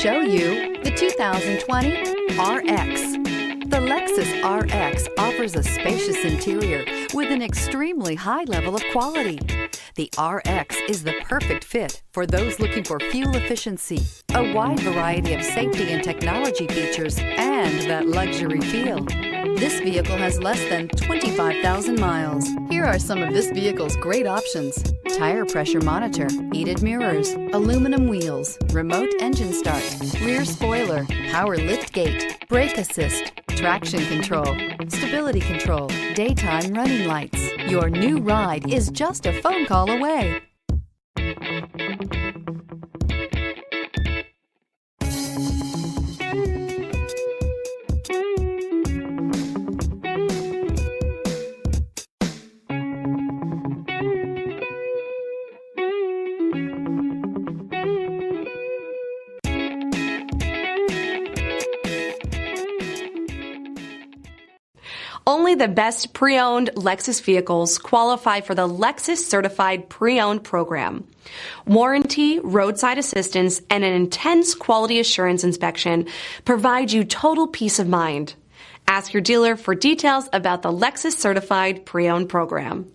Show you the 2020 RX. The Lexus RX offers a spacious interior with an extremely high level of quality. The RX is the perfect fit for those looking for fuel efficiency, a wide variety of safety and technology features, and that luxury feel. This vehicle has less than 25,000 miles. Here are some of this vehicle's great options: tire pressure monitor, heated mirrors, aluminum wheels, remote engine start, rear spoiler, power lift gate, brake assist, traction control, stability control, daytime running lights. Your new ride is just a phone call away. Only the best pre-owned Lexus vehicles qualify for the Lexus Certified Pre-Owned program. Warranty, roadside assistance, and an intense quality assurance inspection provide you total peace of mind. Ask your dealer for details about the Lexus Certified Pre-Owned program.